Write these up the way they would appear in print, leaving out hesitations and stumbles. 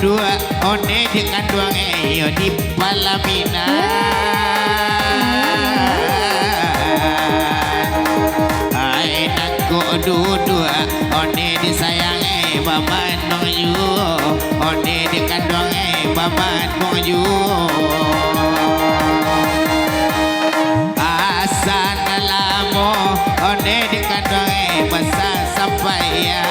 Dua one dengan dua ngeyo di Palaminan. Hai nangku dua one disayangi baman mengju, one dengan dua ngeyo baman mengju. Asan lamo one dengan dua ngeyo masa sampai ya.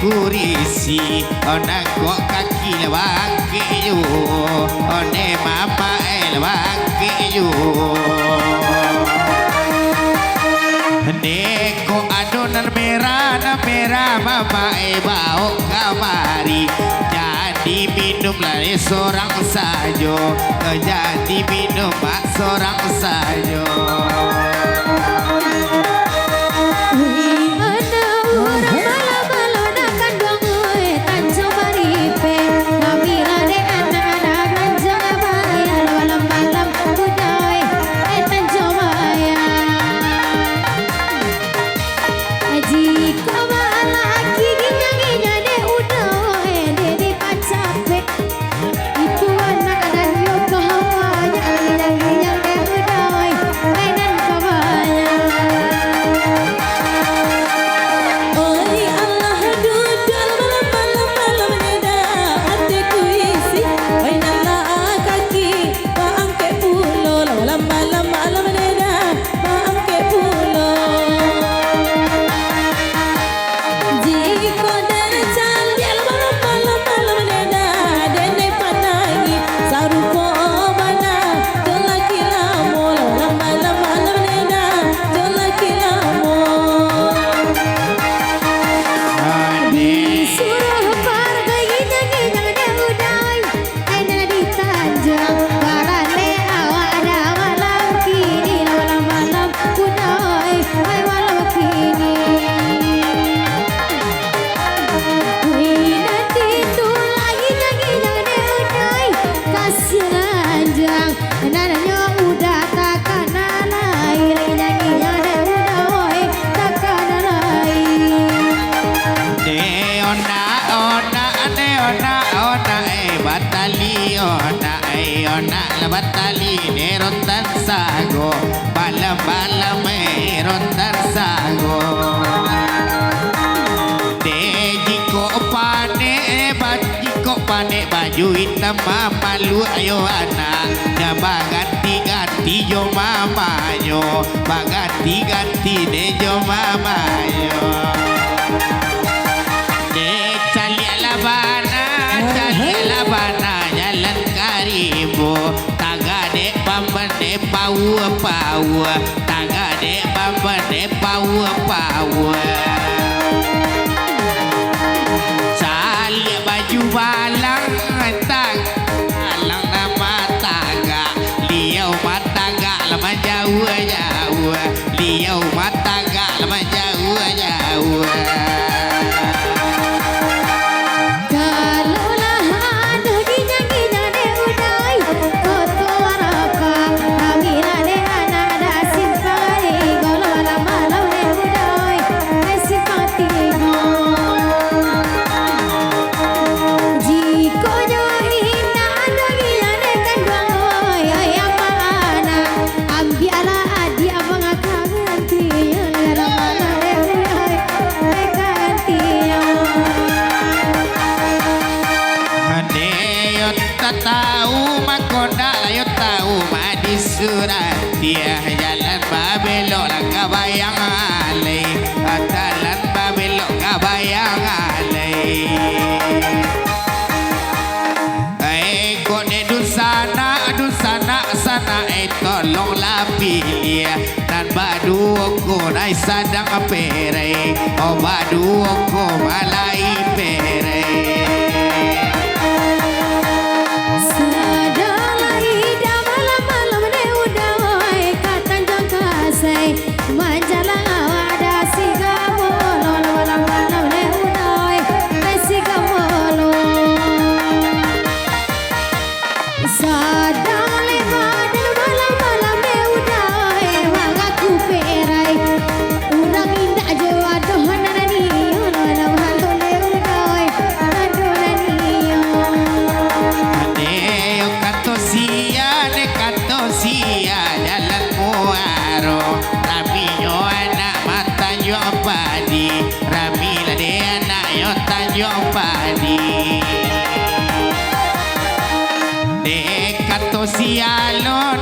kurisi Ona kok kaki lewang keju One mama lewang keju Neko adonan merah mama bau kamari Jadi minum lari seorang saja Jadi minum seorang saja Batali nerotan sago balam nerotan sago Dejiko pane baju hitam malu ayo anak Baganti-ganti jo mamanyo Baganti-ganti ne jo mamanyo Cali labana jalan karibo Tagade bambane pau Tagade bambane pau Cali baju balang Alang nama taga Liau mataga lama jauh Liau mataga lama jauh Dia jalan babelok lah kabayang alai Jalan babelok kabayang alai Kok ne dusana sana tolonglah pilih Dan badu ko nai sadang pere Oh badu ko malai pere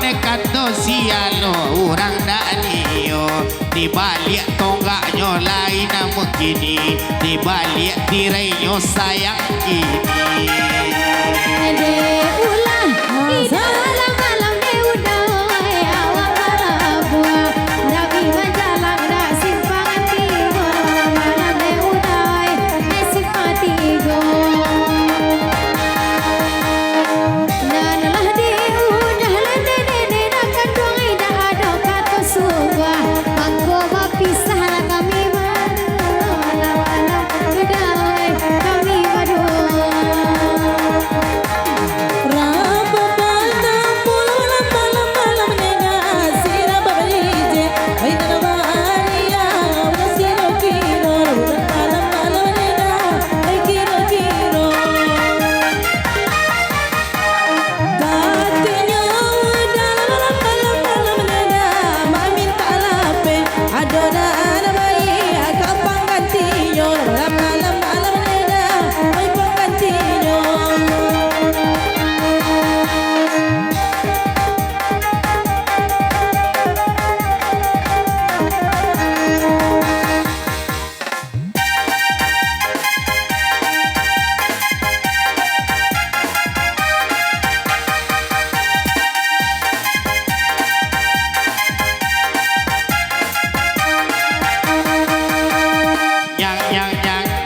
Nekato sialo urang danio di balik tonggaknya lai namun kini di balik tirainya sayang kini. Ade ulah idalam malam de udah awak buah Nabi majalah dah simpangan tigo malam de udah simpan tigo. Nanalah de udah lende de akan dong ida ada kata suwa aku pisah lah kami malam udah kami berdua.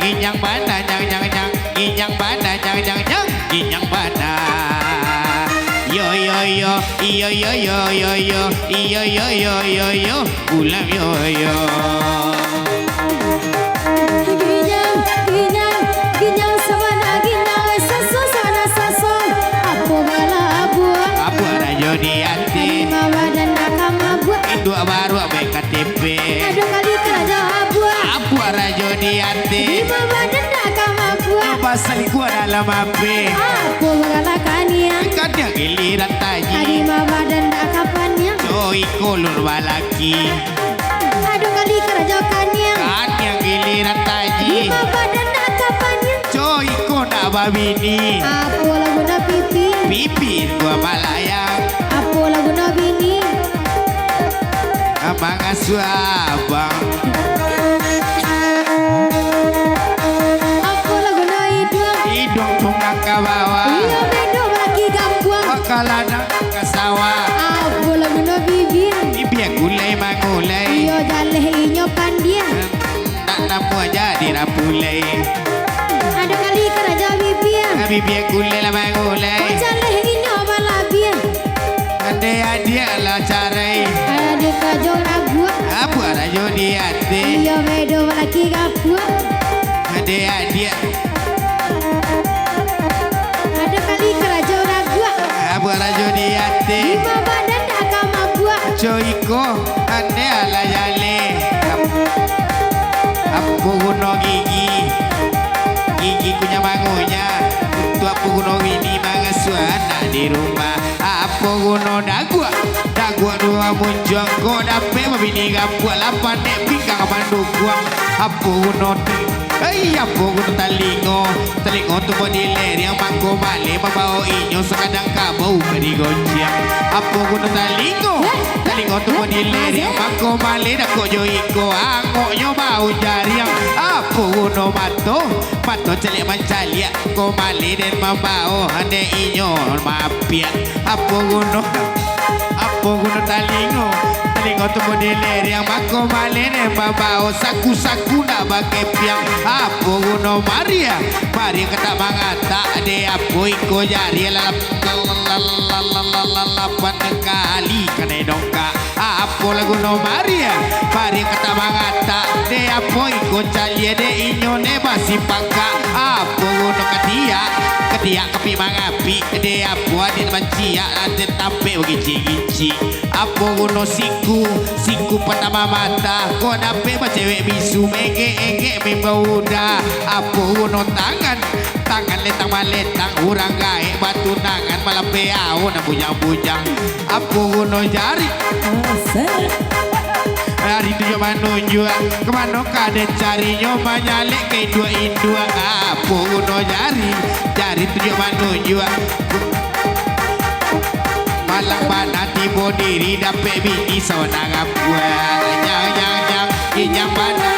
Ginyang bana ginyang bana ginyang bana yo yo yo yo yo yo yo yo yo yo yo yo yo ulam yo yo. Ginyang sabana ginyang saso sana saso apa bala buah Abu rajo di hati mama dan nakam buah itu baru abek KTP ada kali kerja buah Abu rajo di hati mama dan nakam buah pasal gua dalam HP apa bala kania kan yang giliran Adi taji mama dan nakapannya coy kolor balaki ada kali kerja kania kan yang giliran taji mama dan nakapannya coy kona babini apa lagu na pipi pipin gua malayang apa lagu na bini abang asuh abang apa lagu na hidung hidung tunggak ke bawah iya bedo lagi gambuang bakalan ke sawah apa lagu na bibir biar gulai mangulai iya jaleh inyo pandia tak namu jadi rapulai ada kali kerja bibir tapi biar gulai lah mangulai jaleh inyo balabir ada dia lah carai ada kajong ragu apa rajo di hati iya bedo lagi gambuang ada dia ada kali kerja ragu apa rajo di hati lima badan nakam buah coiko ane ala jale aku guno gigi punya mangunya untuk aku guno ini mangasuana di rumah aku guno dagua dua munjong ko dape mabini gapua lapan nek pinggang manduguang aku guno aku guno talingo tu bodiler yang mangko male mabao inyo sekadang kabau kadigonciang aku guno talingo tu bodiler yang mangko male dako joiko angoknya bau jariang aku guno mato celik mancalia ko male dan mabao ande inyo mapian aku guno talingo tu bodiler yang mangko male dan mabao saku nak bagai piang aku guno Maria kata mangata de apo iko jari lalapan kali kane dongka apa lagu no Maria kata mangata de apo iko calie de inyone basi pangka apa guno ketia kapi mangapi de apo adin mancia ante tampe gici apa guno siku pertama mata ko dape cewek bisu ege membauda apa guno tangan letang maletang urang gae batu nangan malam beau na bujang apa guno jari hari itu yo manunjuk kemana kade cari nyoba nyalek ke dua apa guno jari itu yo manunjuk malang bana tibo diri dape bini sawanang apa yang bana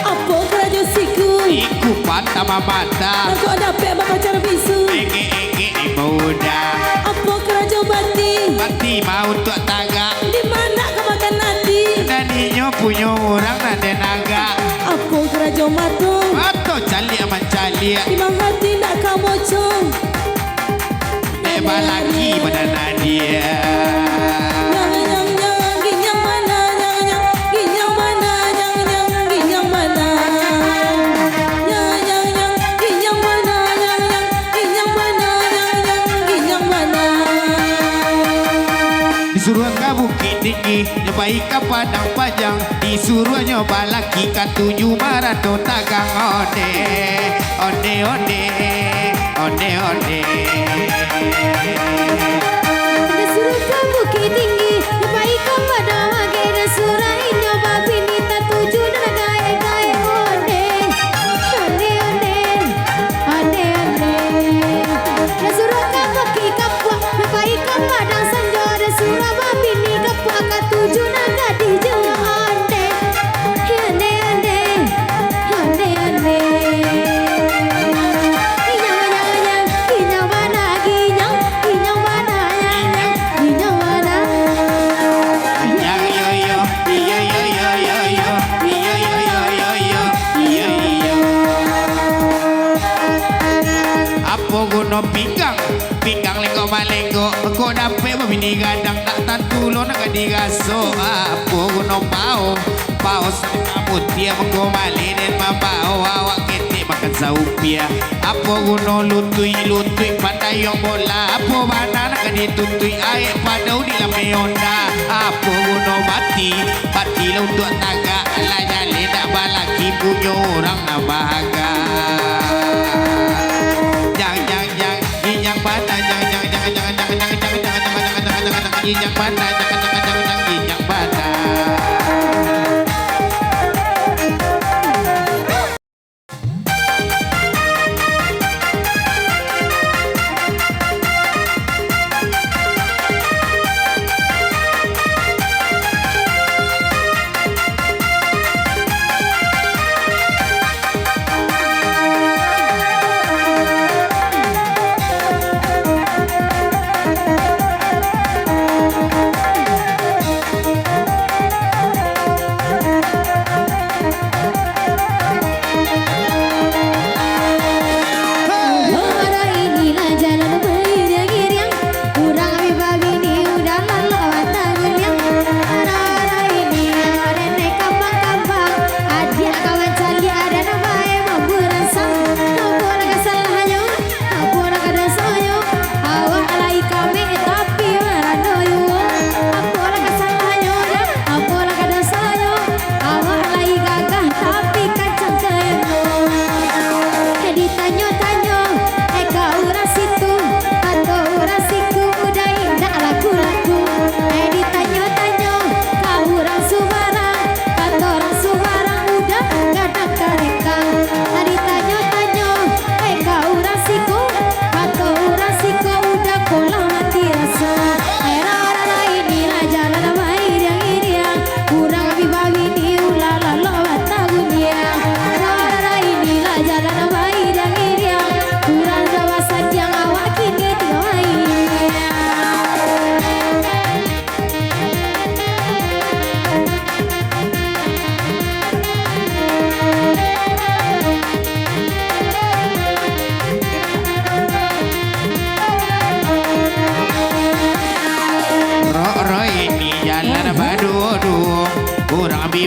Apa kerajo siku Iku patah mata Aku dapat pacar bisu Ege muda Apa kerajo bati Mati mau tua taga Di mana kau makan hati Naninya punya orang nade naga Apa kerajo matung Atau cali aman cali Di mana hati nak kau bocong Beba lagi pada Nadia Ginyang mana Ginyang mana Ginyang mana Ginyang mana Ginyang mana Ginyang mana Disuruh ke bukit tinggi Nyobai ke padang panjang Disuruh nyoba lagi ke 7 Marando tagang Ode Ode ode Ode ode Disuruh ke bukit tinggi Nyobai ke padang wage Disurahin nyoba bini tak tuju dan gae-gae Ode Ode ode Ode ode Disuruh ke bukit kapuak Nyobai ke padang sanjo Disuruh bini kapuak Ke tuju dan gadi jua Ode Ode ode Ode ode Ginyang mana ginyang mana ginyang mana Yang yo yo Yo yo yo yo yo Yo yo yo yo yo Yo yo Apa guna pinggang Pinggang lengko malengko Kau dapet bini gadang Tak tantulo nak digaso Apa guna pao Pao sama mutia Mengko malinen mambao Awak ketik makan saupia Apa guna lutui Pandai yang bola Apa mana nak ditutui Air pada di lame onda Apa guna mati lah untuk taga Alah jale tak balaki punya orang nak bahagia Ginyang mana Ginyang mana Ginyang mana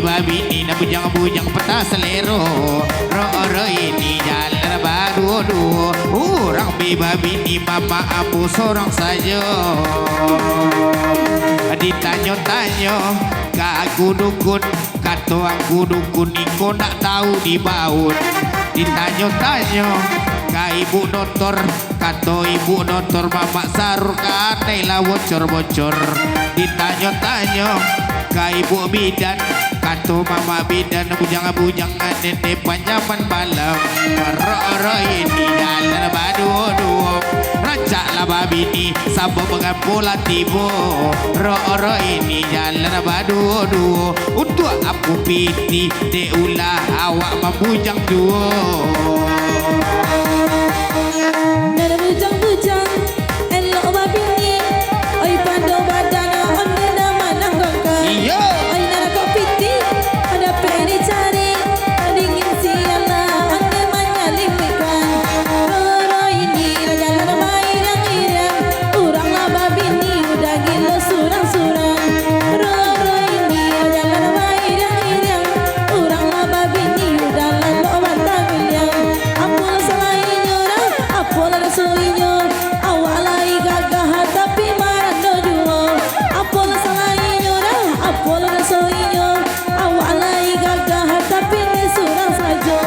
Babi ni nak bujang peta selero. Ro ini jalan baru orang babi ni mama abu sorang saja. Ditanya-tanya ke aku dukun, kata aku dukun ni kau nak tahu di baut. Ditanya-tanya ke ibu doktor, kata ibu doktor mama sarur katailah bocor-bocor. Ditanya-tanya ke ibu bidan, Katu mama bidan bujang-bujangan nenek panjaman malam. Ro ini jalan badu-du. Rancak lah babi ni sabuk mengampulah tibo. Ro ini jalan badu-du. Untuk aku piti de ulah awak membujang duo. Nada bujang-bujang elok babi ni. Oi pando badana onde nama nanggongkan. Iya. Oi nada kau piti pada peni cari. Dingin siala onde menyelimukan. Roro ini jalan irang-irang. Urang lah babi ni udah gila surang-surang. Roro ini jalan irang-irang. Urang lah babi ni udah lalu batang miliang. Ampun selain orang, ampun rasulinya. Awak lagi gagah tapi marah dojuo. Ampun selain orang, ampun rasulinya. Awak lagi gagah tapi ni surang saja.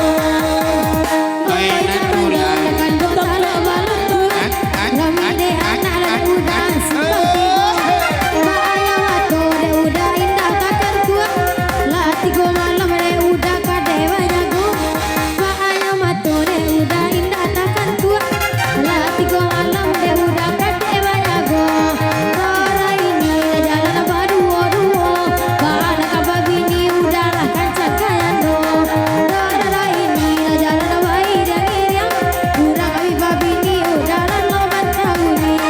Mainan bulan. Kandung tak balut tuh. Kami de anak dan muda seperti Mbak ayah waktu de udah indah takkan kuat. Latih go malam de udah kade banyaku. Mbak ayah waktu de udah indah takkan kuat. Latih go malam de udah kade banyaku. Rora ini jalan badu-du. Bana kababi ni udah lah kancan kayando. Rora ini jalan bayi-bayi. Kurang kami babi ni udah lah lobat tahunya.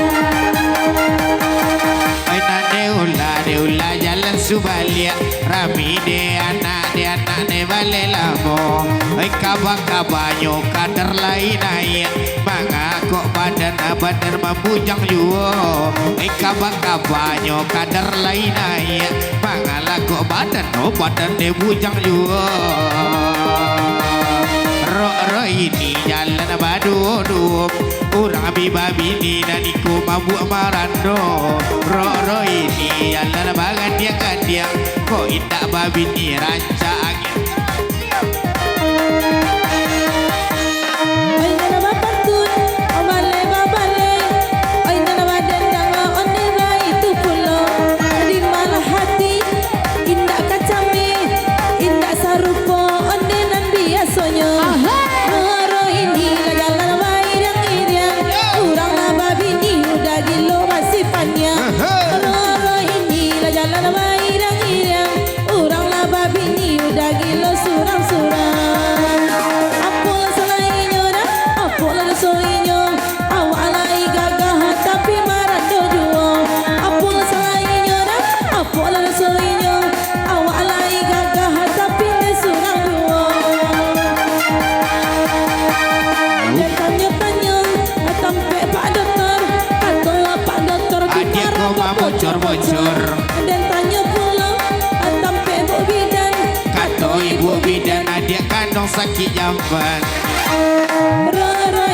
Deula jalan Subalia. Rami de anak de bale lamo. Kabar-kabarnya kadar lain ayat. Mangakok badan membujang juo. Kabar-kabarnya kadar lain ayat. Mangalakok badan de bujang juo. Ro ini jalan badu-du. Urang babi ni naniku mabuk marando. Ro ini jalan bagandiang-gandiang. Kok indak babi ni rancak angin. Oi nada bapakun, obale babale. Oi nada badendang onde bayi tu pulo. Di mana hati indah kacami, indah sarupo onde nan biasanya. Roro ini jalan irang-irang. Urang lah babi ni udah gilo masifannya. Roro ini jalan irang-irang. Urang lah babi ni udah gilo surang-surang. Apola selain orang, apola rasulinya. Awak lagi gagah tapi marah dojuo. Apola selain orang, apola rasulinya. Awak lagi gagah tapi ni surang duo. Dan tanya-tanya, sampai Pak Doktor. Kata Pak Doktor Adik kau mah bocor-bocor. Dan tanya pula, sampai Bu Bidan. Kata ibu bidan adik kandung sakit jamban. Roro